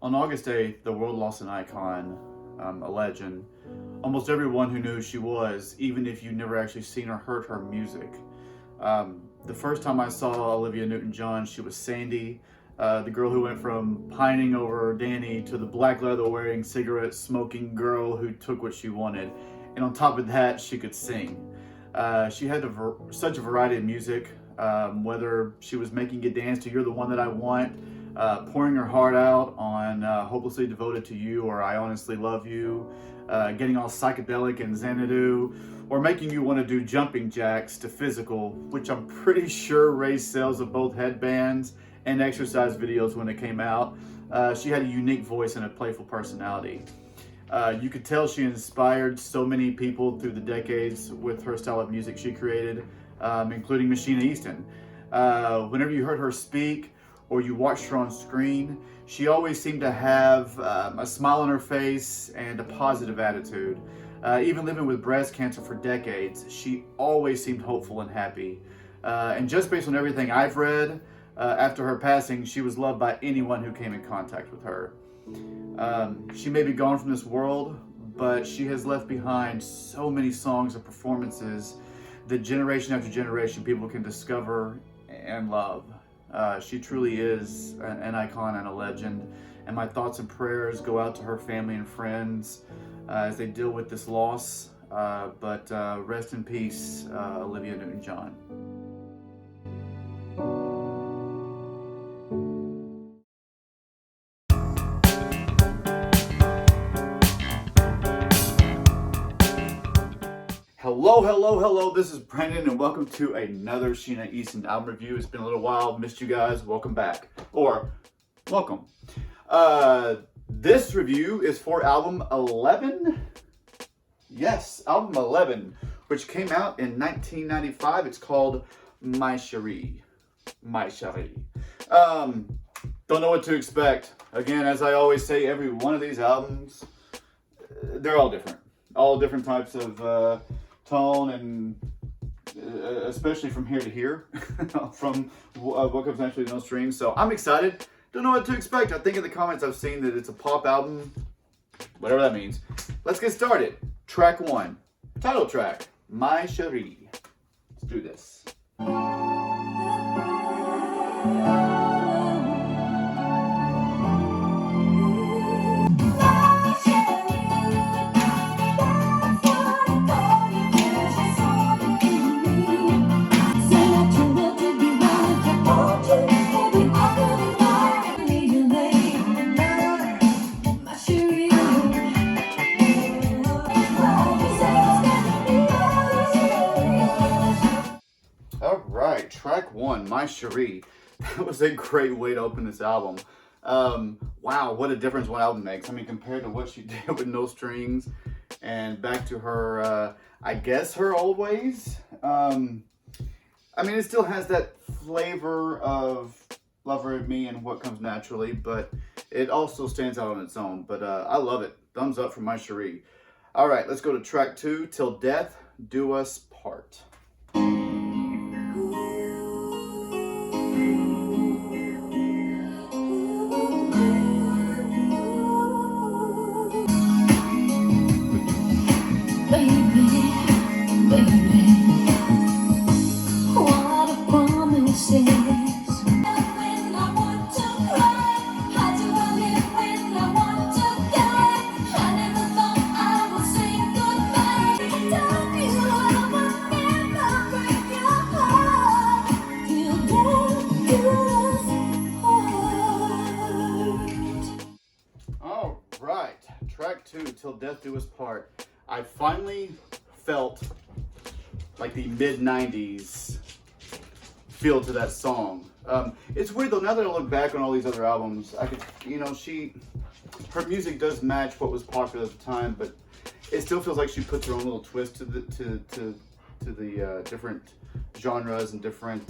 On August 8th, the world lost an icon, a legend. Almost everyone who knew who she was, even if you never actually seen or heard her music. The first time I saw Olivia Newton-John, she was Sandy, the girl who went from pining over Danny to the black leather wearing, cigarette smoking girl who took what she wanted. And on top of that, she could sing. She had such a variety of music, whether she was making you dance to You're the One That I Want, pouring her heart out on Hopelessly Devoted to You or I Honestly Love You, getting all psychedelic and Xanadu, or making you want to do jumping jacks to Physical, which I'm pretty sure raised sales of both headbands and exercise videos when it came out. She had a unique voice and a playful personality. You could tell she inspired so many people through the decades with her style of music she created, including Sheena Easton. Whenever you heard her speak or you watched her on screen, she always seemed to have a smile on her face and a positive attitude. Even living with breast cancer for decades, she always seemed hopeful and happy. And just based on everything I've read, after her passing, she was loved by anyone who came in contact with her. She may be gone from this world, but she has left behind so many songs and performances that generation after generation people can discover and love. She truly is an icon and a legend, and my thoughts and prayers go out to her family and friends as they deal with this loss, but rest in peace, Olivia Newton-John. Hello, this is Brendan and welcome to another Sheena Easton album review. It's been a little while, missed you guys, welcome back, or welcome. This review is for album 11, yes, album 11, which came out in 1995. It's called My Cherie. Don't know what to expect. Again, as I always say, every one of these albums, they're all different types of tone, and especially from here to here, from what comes naturally to no strings. So I'm excited. Don't know what to expect. I think in the comments I've seen that it's a pop album, whatever that means. Let's get started. Track 1, title track, My Cherie. Let's do this. Track 1, My Cherie. That was a great way to open this album. Wow, what a difference one album makes. I mean, compared to what she did with No Strings and back to her, I guess her old ways. I mean, it still has that flavor of Lover and Me and What Comes Naturally, but it also stands out on its own. But I love it. Thumbs up for My Cherie. All right, let's go to track 2, Till Death Do Us Part. Track 2, Till Death Do Us Part. I finally felt like the mid-90s feel to that song. It's weird though, now that I look back on all these other albums, I could, her music does match what was popular at the time, but it still feels like she puts her own little twist to the different genres and different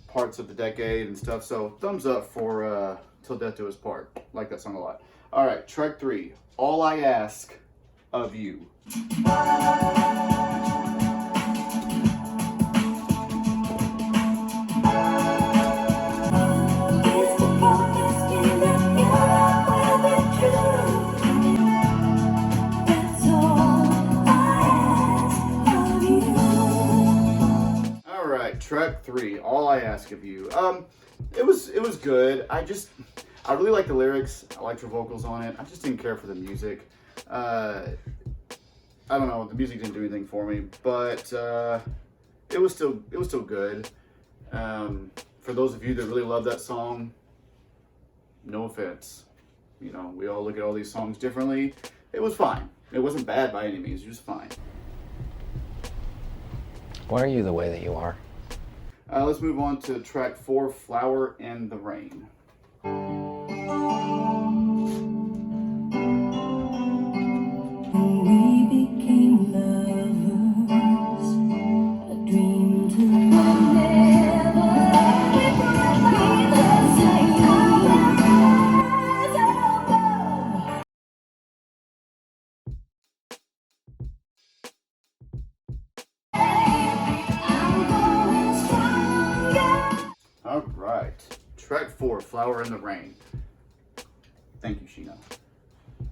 parts of the decade and stuff. So thumbs up for Till Death Do Us Part. Like that song a lot. All right, track 3, All I Ask of You. track 3, All I Ask of You. It was good. I really like the lyrics. I liked her vocals on it. I just didn't care for the music. I don't know. The music didn't do anything for me, but it was still good. For those of you that really love that song, no offense. You know, we all look at all these songs differently. It was fine. It wasn't bad by any means. It was fine. Why are you the way that you are? Let's move on to track 4, Flower in the Rain. We became lovers, a dream to never be the same. All right, track 4, Flower in the Rain. Thank you, Sheena.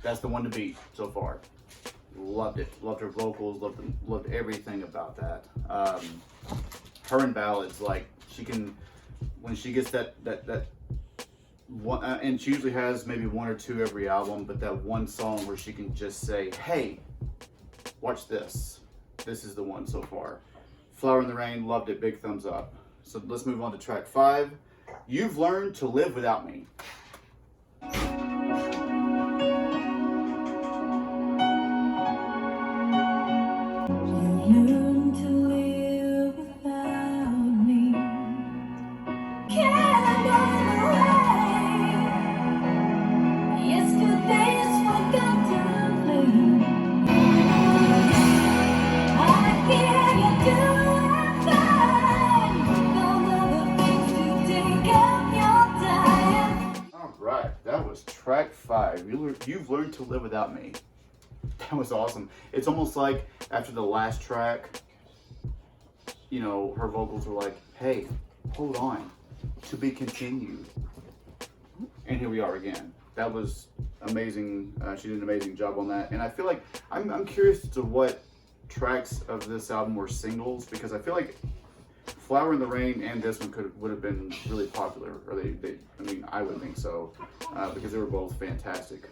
That's the one to beat so far. Loved it. Loved her vocals. Loved everything about that. Her and ballads, like she can, when she gets that one, and she usually has maybe 1 or 2 every album, but that one song where she can just say, "Hey, watch this." This is the one so far. Flower in the Rain. Loved it. Big thumbs up. So let's move on to track 5. You've Learned to Live Without Me. Learn to live without me. Can't run away. Yesterday's forgotten flame. I hear you doing fine. Found other things to take up your time. All right, that was track 5. You've Learned to Live Without Me. That was awesome. It's almost like after the last track, you know, her vocals were like, "Hey, hold on, to be continued." And here we are again. That was amazing. She did an amazing job on that. And I feel like I'm curious as to what tracks of this album were singles, because I feel like Flower in the Rain and this one would have been really popular, or I mean, I would think so, because they were both fantastic.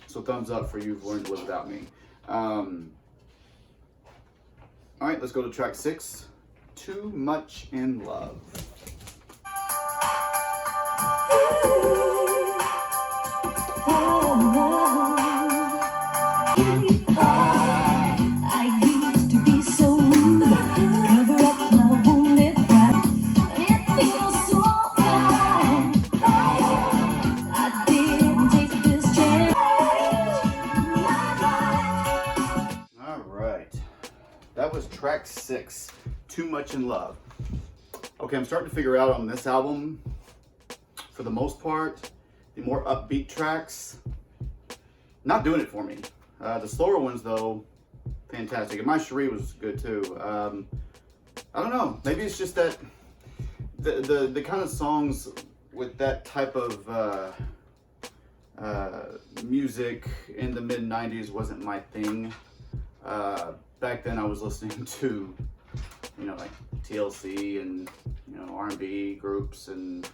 So thumbs up for You've Learned to Live Without Me. All right, let's go to track 6, Too Much in Love. I used to be so rude, cover up my wounded pride. It feels so fine. I didn't take this chance. All right, that was track 6, Too Much in Love. Okay, I'm starting to figure out on this album, for the most part, the more upbeat tracks, not doing it for me. The slower ones, though, fantastic. And my Cherie was good too. I don't know. Maybe it's just that the kind of songs with that type of music in the mid '90s wasn't my thing. Back then, I was listening to, you know, like TLC and, you know, R&B groups, and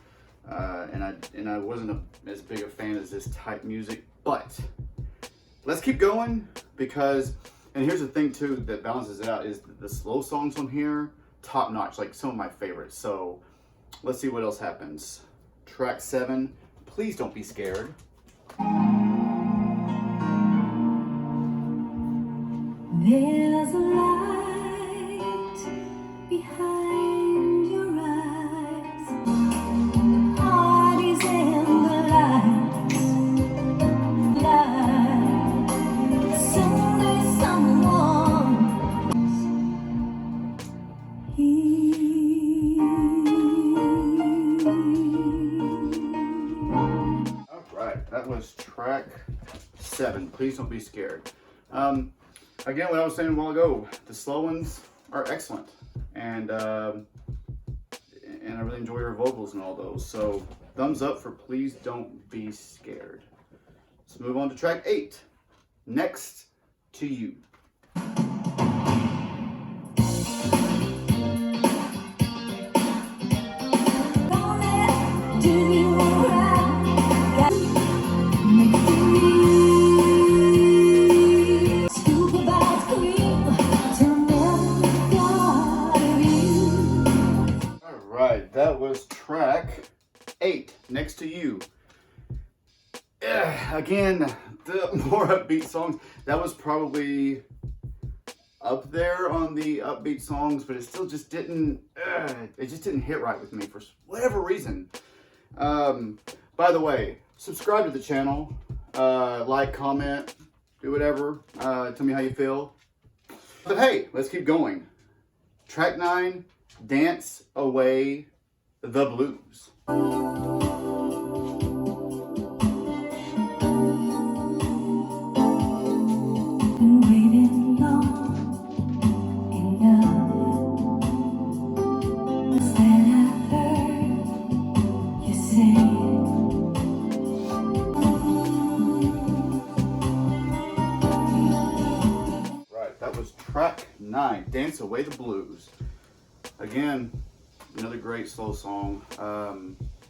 I wasn't as big a fan as this type music. But let's keep going, because, and here's the thing too that balances it out, is the slow songs on here, top notch, like some of my favorites. So let's see what else happens. Track 7, Please Don't Be Scared. There's a light behind your eyes. The party's in the lights. Someday someone All right, that was track 7, Please Don't Be Scared. Again, what I was saying a while ago, the slow ones are excellent, and I really enjoy her vocals and all those. So thumbs up for Please Don't Be Scared. Let's move on to track 8, Next to You. you. Again, the more upbeat songs, that was probably up there on the upbeat songs, but it still just didn't, it just didn't hit right with me for whatever reason. By the way, subscribe to the channel, like, comment, do whatever, tell me how you feel. But hey, let's keep going. Track 9, Dance Away the Blues. Track 9, Dance Away the Blues. Again, another great slow song. That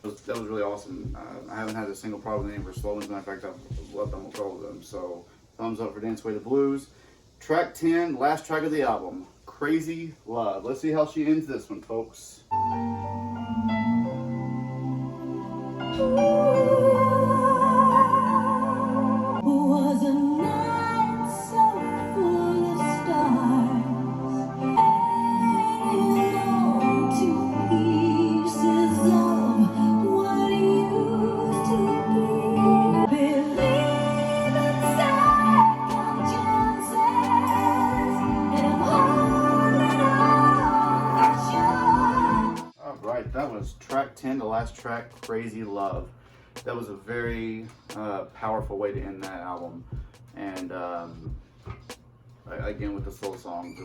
was really awesome. I haven't had a single problem with any of her slow ones. Matter of fact, I've loved almost all of them. So, thumbs up for Dance Away the Blues. Track 10, last track of the album, Crazy Love. Let's see how she ends this one, folks. Was a night so full of stars, hanging on to pieces of what used to be. Believe in second chances, and I'm holding on for sure. All right, that was track 10, the last track, Crazy Love. That was a very powerful way to end that album, and again with the slow songs,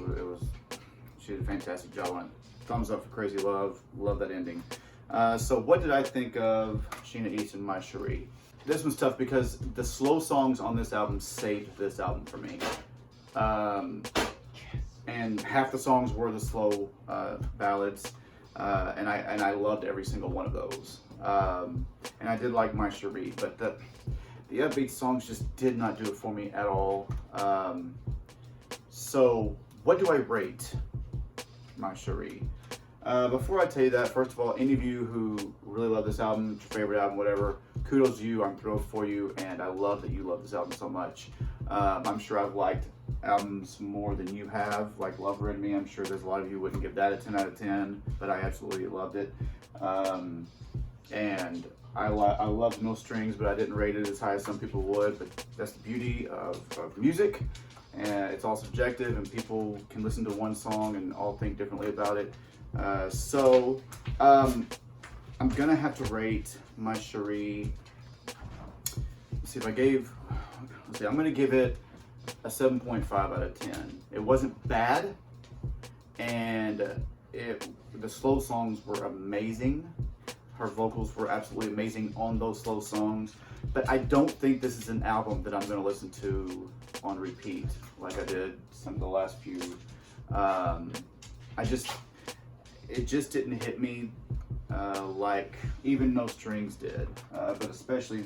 she did a fantastic job on it. Thumbs up for Crazy Love. Love that ending. So what did I think of Sheena Easton, My Cherie? This one's tough because the slow songs on this album saved this album for me, and half the songs were the slow ballads, and I loved every single one of those. And I did like My Cherie, but the upbeat songs just did not do it for me at all. So what do I rate My Cherie? Before I tell you that, first of all, any of you who really love this album, your favorite album, whatever, kudos to you. I'm thrilled for you, and I love that you love this album so much. I'm sure I've liked albums more than you have, like Lover in Me. I'm sure there's a lot of you who wouldn't give that a 10 out of 10, but I absolutely loved it. And I loved No Strings, but I didn't rate it as high as some people would. But that's the beauty of music, and it's all subjective, and people can listen to one song and all think differently about it. So I'm gonna have to rate My Cherie. Let's see if I gave. Let's see, I'm gonna give it a 7.5 out of 10. It wasn't bad, and the slow songs were amazing. Her vocals were absolutely amazing on those slow songs, but I don't think this is an album that I'm going to listen to on repeat like I did some of the last few. It just didn't hit me like even No Strings did, but especially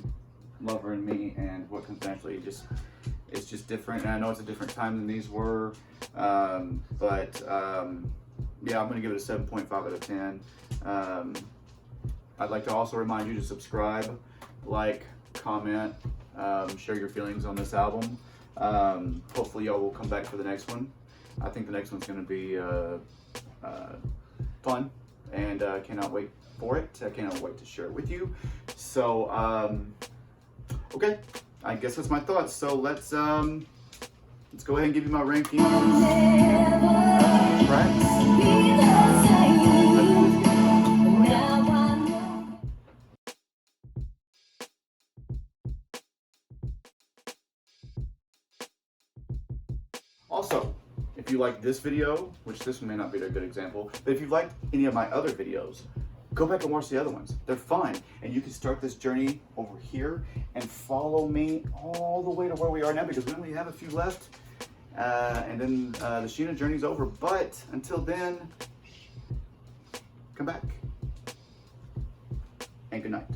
Lover in Me and What Comes Naturally. It's just different, and I know it's a different time than these were, yeah, I'm going to give it a 7.5 out of 10. I'd like to also remind you to subscribe, like, comment, share your feelings on this album. Hopefully y'all will come back for the next one. I think the next one's going to be fun, and cannot wait for it. I cannot wait to share it with you. So, okay, I guess that's my thoughts. So let's go ahead and give you my ranking. Also, if you like this video, which this one may not be a good example, but if you've liked any of my other videos, go back and watch the other ones. They're fun, and you can start this journey over here and follow me all the way to where we are now, because we only have a few left, and then the Sheena journey's over. But until then, come back, and good night.